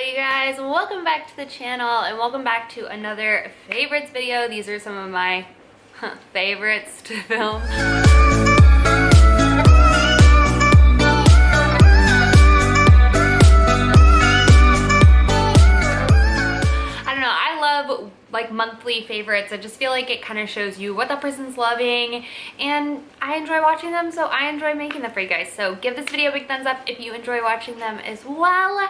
you guys, welcome back to the channel and welcome back to another favorites video. These are some of my favorites to film. I don't know, I love like monthly favorites. I just feel like it kind of shows you what that person's loving, and I enjoy watching them, so I enjoy making them for you guys. So give this video a big thumbs up if you enjoy watching them as well.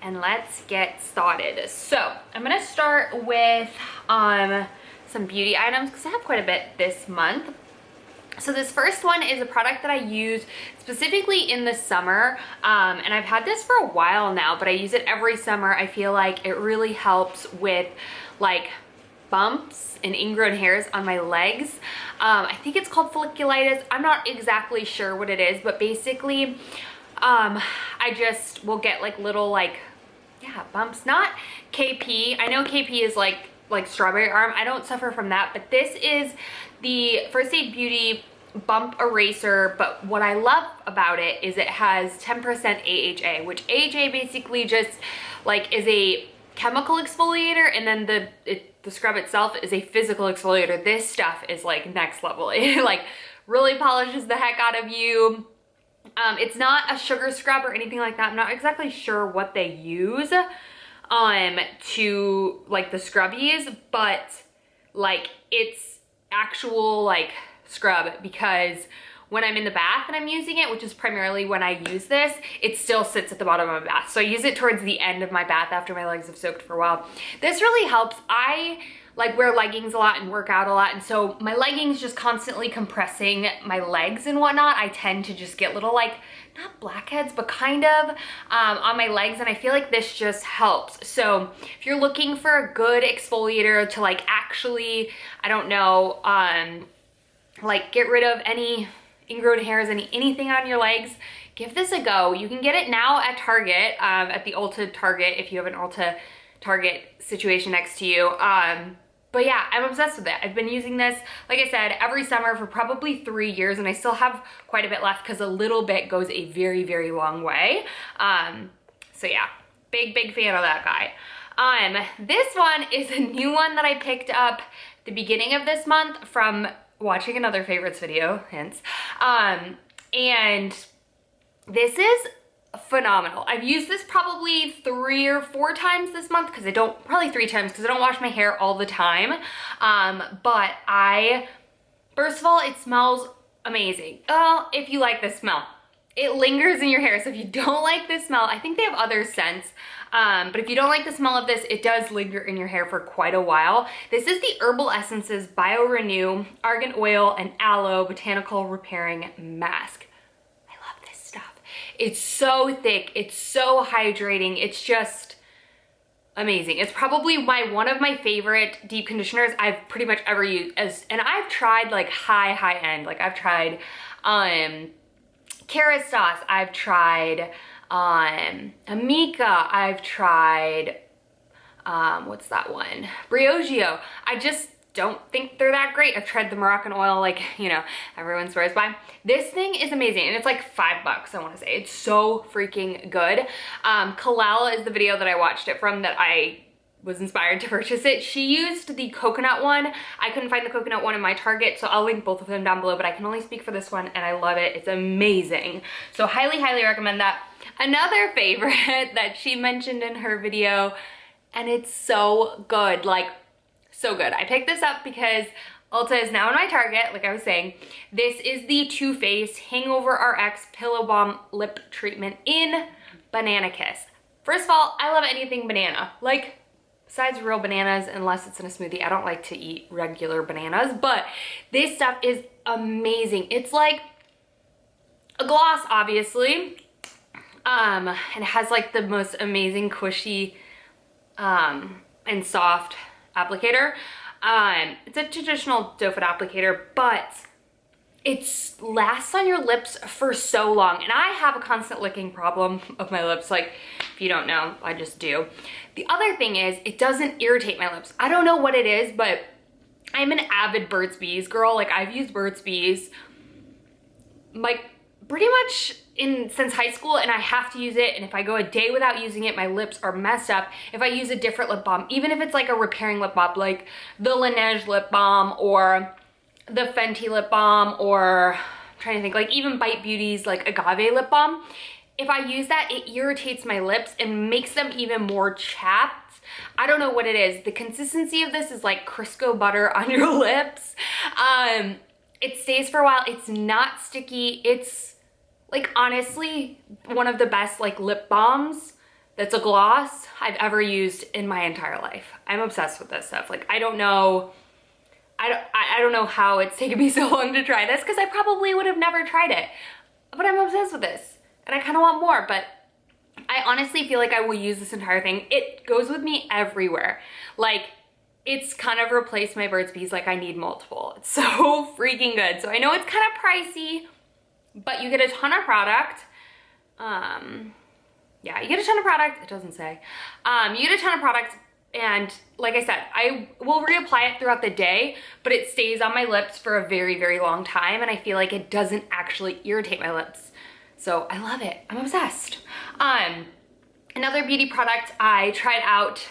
And let's get started. So I'm gonna start with some beauty items because I have quite a bit this month. So this first one is a product that I use specifically in the summer, and I've had this for a while now, but I use it every summer. I feel like it really helps with like bumps and ingrown hairs on my legs. I think it's called folliculitis. I'm not exactly sure what it is, but basically I just will get like little bumps. Not KP. I know KP is like strawberry arm. I don't suffer from that, but this is the First Aid Beauty bump eraser. But what I love about it is it has 10% AHA, which AHA basically just like is a chemical exfoliator, and then the scrub itself is a physical exfoliator. This stuff is like next level. It like really polishes the heck out of you. It's not a sugar scrub or anything like that. I'm not exactly sure what they use to like the scrubbies, but like it's actual like scrub, because when I'm in the bath and I'm using it, which is primarily when I use this, it still sits at the bottom of my bath. So I use it towards the end of my bath after my legs have soaked for a while. This really helps. I like wear leggings a lot and work out a lot, and so my leggings just constantly compressing my legs and whatnot, I tend to just get little like, not blackheads, but kind of on my legs, and I feel like this just helps. So if you're looking for a good exfoliator to like actually, I don't know, like get rid of any ingrown hairs, anything on your legs, give this a go. You can get it now at Target, at the Ulta Target, if you have an Ulta Target situation next to you. But yeah, I'm obsessed with it. I've been using this, like I said, every summer for probably 3 years, and I still have quite a bit left because a little bit goes a very, very long way. So yeah, big fan of that guy. This one is a new one that I picked up the beginning of this month from watching another favorites video, hence. And this is phenomenal. I've used this probably 3 or 4 times this month because probably 3 times because I don't wash my hair all the time. But first of all, it smells amazing. If you like this smell. It lingers in your hair, so if you don't like this smell, I think they have other scents, but if you don't like the smell of this, it does linger in your hair for quite a while. This is the Herbal Essences Bio Renew Argan Oil and Aloe Botanical Repairing Mask. It's so thick, it's so hydrating, it's just amazing. It's probably one of my favorite deep conditioners I've pretty much ever used. And I've tried like high end, like I've tried Kerastase, I've tried Amika, I've tried what's that one? Briogeo. I just don't think they're that great. I've tried the Moroccan oil, like, you know, everyone swears by. This thing is amazing, and it's like $5, I want to say. It's so freaking good. Kalal is the video that I watched it from that I was inspired to purchase it. She used the coconut one. I couldn't find the coconut one in my Target, so I'll link both of them down below, but I can only speak for this one, and I love it. It's amazing. So highly recommend that. Another favorite that she mentioned in her video, and it's so good, like, so good. I picked this up because Ulta is now in my Target, like I was saying. This is the Too Faced Hangover RX Pillow Balm Lip Treatment in Banana Kiss. First of all, I love anything banana. Like, besides real bananas, unless it's in a smoothie, I don't like to eat regular bananas, but this stuff is amazing. It's like a gloss, obviously, and it has like the most amazing cushy and soft applicator. It's a traditional doe foot applicator, but it lasts on your lips for so long. And I have a constant licking problem of my lips. Like, if you don't know, I just do. The other thing is, it doesn't irritate my lips. I don't know what it is, but I'm an avid Burt's Bees girl. Like, I've used Burt's Bees like pretty much since high school, and I have to use it, and if I go a day without using it, my lips are messed up. If I use a different lip balm, even if it's like a repairing lip balm, like the Laneige lip balm or the Fenty lip balm, or I'm trying to think, like even Bite Beauty's like agave lip balm, if I use that, it irritates my lips and makes them even more chapped. I don't know what it is. The consistency of this is like Crisco butter on your lips. It stays for a while. It's not sticky. It's like honestly one of the best like lip balms that's a gloss I've ever used in my entire life. I'm obsessed with this stuff. Like I don't know how it's taken me so long to try this, because I probably would have never tried it. But I'm obsessed with this and I kind of want more, but I honestly feel like I will use this entire thing. It goes with me everywhere. Like it's kind of replaced my Burt's Bees. Like I need multiple. It's so freaking good. So I know it's kind of pricey, but you get a ton of product. Yeah, you get a ton of product. It doesn't say. You get a ton of product, and like I said, I will reapply it throughout the day, but it stays on my lips for a very, very long time, and I feel like it doesn't actually irritate my lips. So I love it. I'm obsessed. Another beauty product I tried out,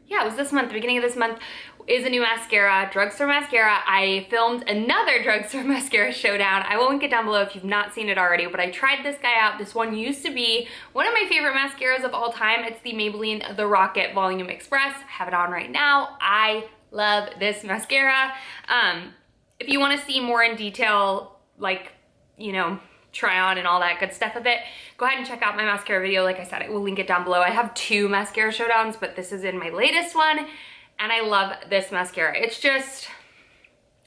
yeah, it was this month, the beginning of this month, is a new mascara, drugstore mascara. I filmed another drugstore mascara showdown. I will link it down below if you've not seen it already, but I tried this guy out. This one used to be one of my favorite mascaras of all time. It's the Maybelline The Rocket Volume Express. I have it on right now. I love this mascara. If you want to see more in detail, like, you know, try on and all that good stuff of it, go ahead and check out my mascara video. Like I said, I will link it down below. I have 2 mascara showdowns, but this is in my latest one. And I love this mascara. It's just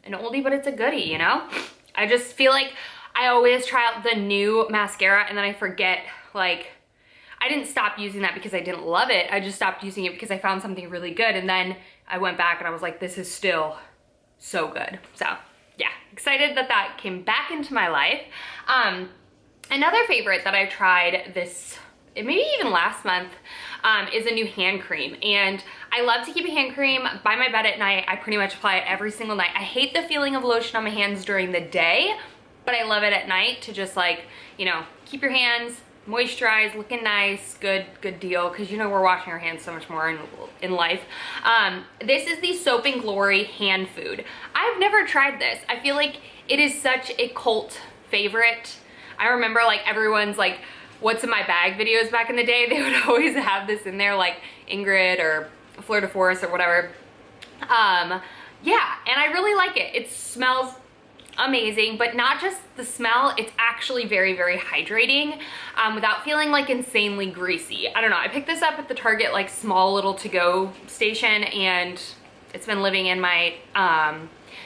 an oldie, but it's a goodie, you know? I just feel like I always try out the new mascara and then I forget, like, I didn't stop using that because I didn't love it. I just stopped using it because I found something really good. And then I went back and I was like, this is still so good. So yeah, excited that that came back into my life. Another favorite that I tried this, maybe even last month, is a new hand cream. And I love to keep a hand cream by my bed at night. I pretty much apply it every single night. I hate the feeling of lotion on my hands during the day, but I love it at night to just like, you know, keep your hands moisturized, looking nice, good deal, because you know we're washing our hands so much more in life. This is the Soap and Glory Hand Food. I've never tried this. I feel like it is such a cult favorite. I remember like everyone's like, what's in my bag videos back in the day, they would always have this in there, like Ingrid or Fleur de Forest or whatever. Yeah, and I really like it. It smells amazing, but not just the smell, it's actually very, very hydrating, without feeling like insanely greasy. I don't know, I picked this up at the Target like small little to-go station, and it's been living in my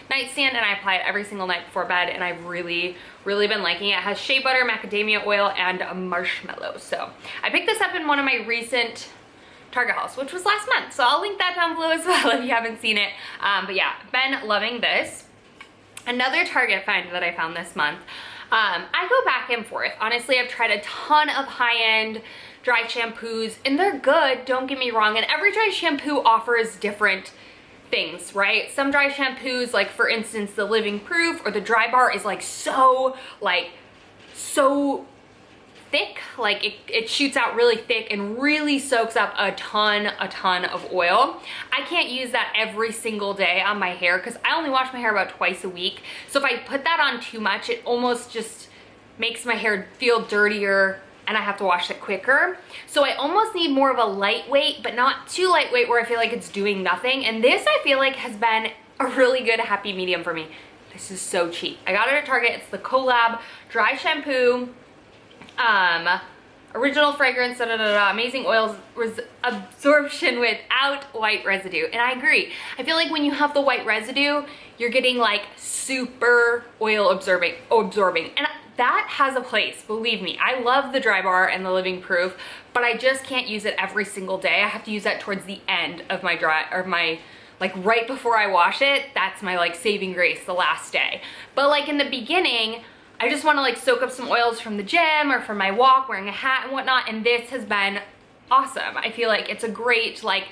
nightstand, and I apply it every single night before bed, and I've really been liking it. It has shea butter, macadamia oil, and a marshmallow. So I picked this up in one of my recent Target hauls, which was last month, so I'll link that down below as well if you haven't seen it. But yeah, been loving this. Another Target find that I found this month, I go back and forth. Honestly, I've tried a ton of high-end dry shampoos, and they're good, don't get me wrong, and every dry shampoo offers different things, right? Some dry shampoos, like for instance the Living Proof or the Dry Bar, is like so thick, like it shoots out really thick and really soaks up a ton of oil. I can't use that every single day on my hair because I only wash my hair about twice a week. So if I put that on too much, it almost just makes my hair feel dirtier and I have to wash it quicker. So I almost need more of a lightweight, but not too lightweight where I feel like it's doing nothing. And this I feel like has been a really good happy medium for me. This is so cheap. I got it at Target. It's the Collab Dry Shampoo. Original fragrance, amazing oils absorption without white residue. And I agree. I feel like when you have the white residue, you're getting like super oil absorbing. And that has a place, believe me. I love the Dry Bar and the Living Proof, but I just can't use it every single day. I have to use that towards the end of my like right before I wash it. That's my like saving grace the last day. But like in the beginning, I just want to like soak up some oils from the gym or from my walk, wearing a hat and whatnot, and this has been awesome. I feel like it's a great like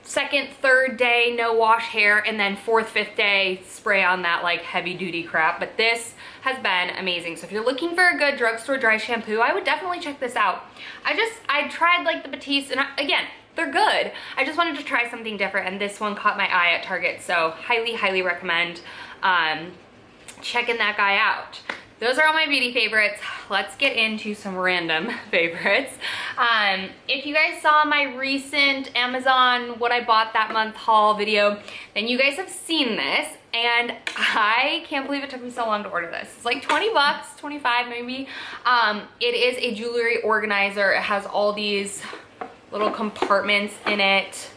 second, third day, no wash hair, and then fourth, fifth day, spray on that like heavy duty crap. But this has been amazing. So if you're looking for a good drugstore dry shampoo, I would definitely check this out. I tried like the Batiste, and again, they're good. I just wanted to try something different, and this one caught my eye at Target, so highly, highly recommend checking that guy out. Those are all my beauty favorites. Let's get into some random favorites. If you guys saw my recent Amazon what I bought that month haul video, then you guys have seen this, and I can't believe it took me so long to order this. It's like 20 bucks, 25 maybe. It is a jewelry organizer. It has all these little compartments in it.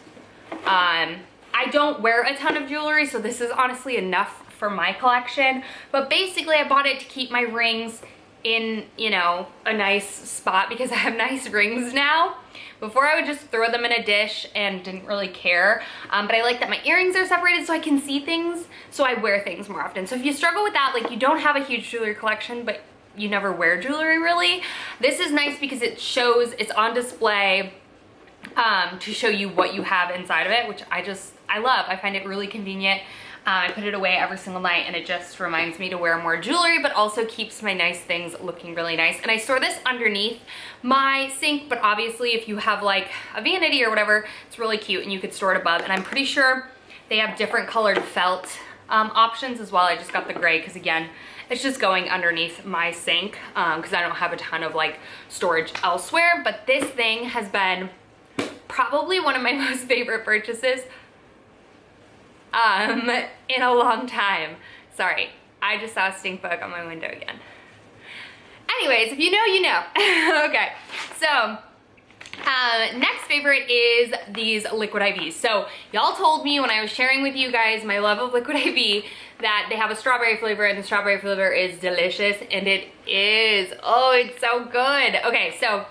I don't wear a ton of jewelry, so this is honestly enough for my collection, but basically I bought it to keep my rings in, you know, a nice spot because I have nice rings now. Before I would just throw them in a dish and didn't really care, but I like that my earrings are separated so I can see things, so I wear things more often. So if you struggle with that, like you don't have a huge jewelry collection, but you never wear jewelry really, this is nice because it shows, it's on display to show you what you have inside of it, which I love. I find it really convenient. I put it away every single night, and it just reminds me to wear more jewelry, but also keeps my nice things looking really nice. And I store this underneath my sink, but obviously if you have like a vanity or whatever, it's really cute, and you could store it above. And I'm pretty sure they have different colored felt options as well. I just got the gray because again, it's just going underneath my sink because I don't have a ton of like storage elsewhere. But this thing has been probably one of my most favorite purchases in a long time. Sorry, I just saw a stink bug on my window again. Anyways, if you know, you know. Okay, so next favorite is these liquid IVs. So y'all told me when I was sharing with you guys my love of liquid IV that they have a strawberry flavor, and the strawberry flavor is delicious, and it is. Oh, it's so good. Okay, so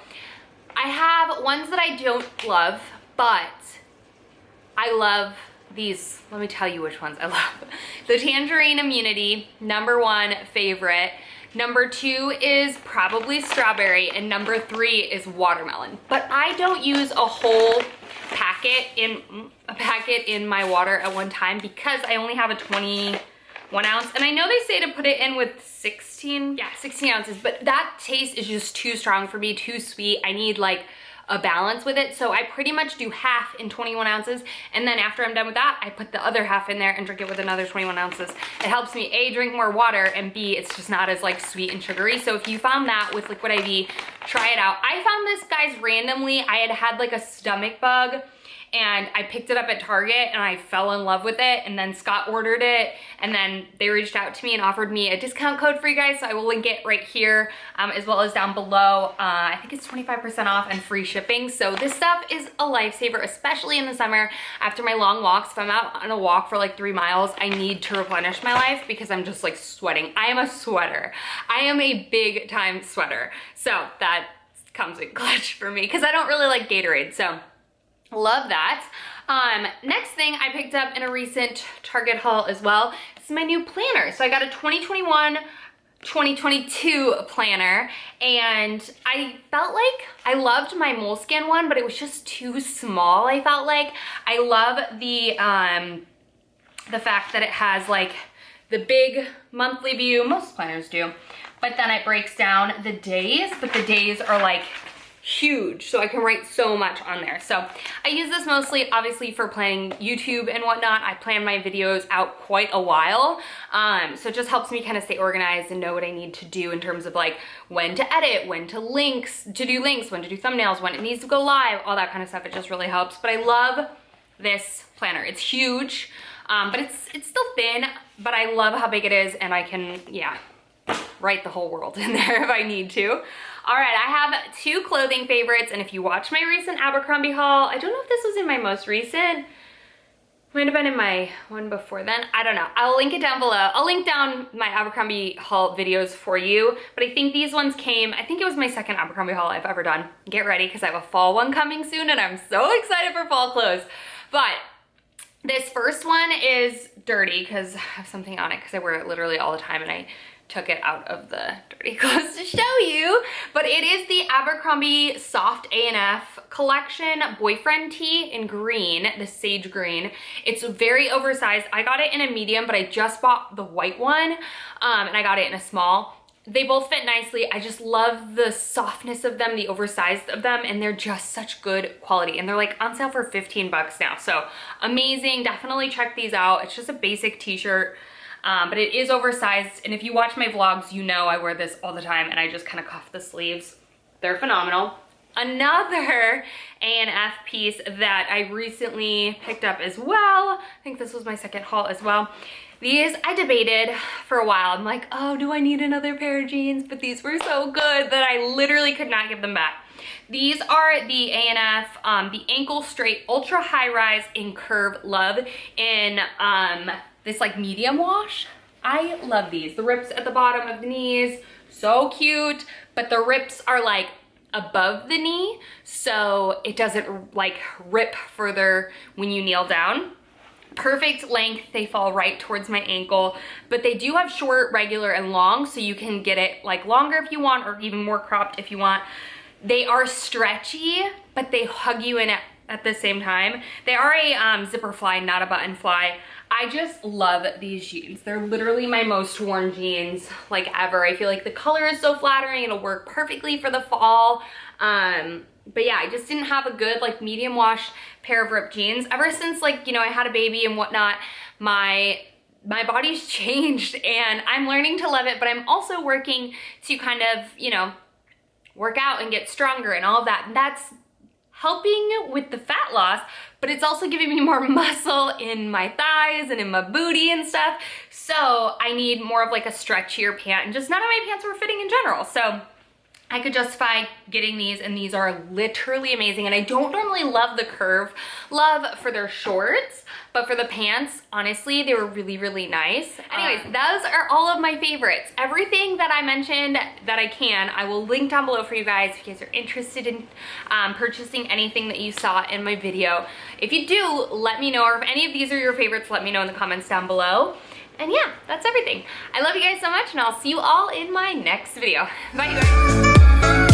I have ones that I don't love, but I love these. Let me tell you which ones I love. The Tangerine Immunity, #1 favorite. #2 is probably strawberry, and #3 is watermelon. But I don't use a whole packet in my water at one time because I only have a 21 ounce. And I know they say to put it in with 16 ounces, but that taste is just too strong for me, too sweet. I need like a balance with it. So I pretty much do half in 21 ounces. And then after I'm done with that, I put the other half in there and drink it with another 21 ounces. It helps me A, drink more water, and B, it's just not as like sweet and sugary. So if you found that with liquid IV, try it out. I found this, guys, randomly. I had like a stomach bug, and I picked it up at Target, and I fell in love with it. And then Scott ordered it, and then they reached out to me and offered me a discount code for you guys. So I will link it right here, as well as down below. I think it's 25% off and free shipping. So this stuff is a lifesaver, especially in the summer after my long walks. If I'm out on a walk for like 3 miles, I need to replenish my life because I'm just like sweating. I am a sweater. I am a big time sweater. So that comes in clutch for me because I don't really like Gatorade. So love that. Next thing I picked up in a recent Target haul as well, this is my new planner. So I got a 2021-2022 planner, and I felt like I loved my moleskin one, but it was just too small. I felt like I love the fact that it has like the big monthly view. Most planners do, but then it breaks down the days, but the days are like huge, so I can write so much on there. So I use this mostly obviously for planning YouTube and whatnot. I plan my videos out quite a while, so it just helps me kind of stay organized and know what I need to do in terms of like when to edit, when to do links, when to do thumbnails, when it needs to go live, all that kind of stuff. It just really helps. But I love this planner. It's huge, but it's still thin, but I love how big it is, and I can, yeah, write the whole world in there if I need to. All right, I have 2 clothing favorites, and if you watch my recent Abercrombie haul, I don't know if this was in my most recent, might have been in my one before then, I don't know. I'll link it down below. I'll link down my Abercrombie haul videos for you, but I think these ones came, I think it was my second Abercrombie haul I've ever done. Get ready, because I have a fall one coming soon, and I'm so excited for fall clothes. But this first one is dirty because I have something on it because I wear it literally all the time, and I took it out of the dirty clothes to show you, but it is the Abercrombie Soft A&F collection boyfriend tee in green, the sage green. It's very oversized. I got it in a medium, but I just bought the white one, and I got it in a small. They both fit nicely. I just love the softness of them, the oversized of them, and they're just such good quality. And they're like on sale for 15 bucks now. So amazing, definitely check these out. It's just a basic t-shirt, but it is oversized. And if you watch my vlogs, you know I wear this all the time and I just kind of cuff the sleeves. They're phenomenal. Another A&F piece that I recently picked up as well. I think this was my second haul as well. These I debated for a while. I'm like, oh, do I need another pair of jeans? But these were so good that I literally could not give them back. These are the A&F, the ankle straight ultra high rise in Curve Love in this like medium wash. I love these. The rips at the bottom of the knees, so cute, but the rips are like above the knee, so it doesn't like rip further when you kneel down. Perfect length, they fall right towards my ankle, but they do have short, regular, and long, so you can get it like longer if you want, or even more cropped if you want. They are stretchy, but they hug you in at the same time. They are a zipper fly, not a button fly. I just love these jeans. They're literally my most worn jeans like ever. I feel like the color is so flattering. It'll work perfectly for the fall. But yeah, I just didn't have a good like medium wash pair of ripped jeans. Ever since like, you know, I had a baby and whatnot, my body's changed and I'm learning to love it, but I'm also working to kind of, you know, work out and get stronger and all of that. And that's helping with the fat loss, but it's also giving me more muscle in my thighs and in my booty and stuff. So I need more of like a stretchier pant, and just none of my pants were fitting in general. So I could justify getting these, and these are literally amazing. And I don't normally love the Curve Love for their shorts, but for the pants, honestly, they were really, really nice. Anyways, those are all of my favorites. Everything that I mentioned that I will link down below for you guys if you guys are interested in purchasing anything that you saw in my video. If you do, let me know, or if any of these are your favorites, let me know in the comments down below. And yeah, that's everything. I love you guys so much, and I'll see you all in my next video. Bye, you guys.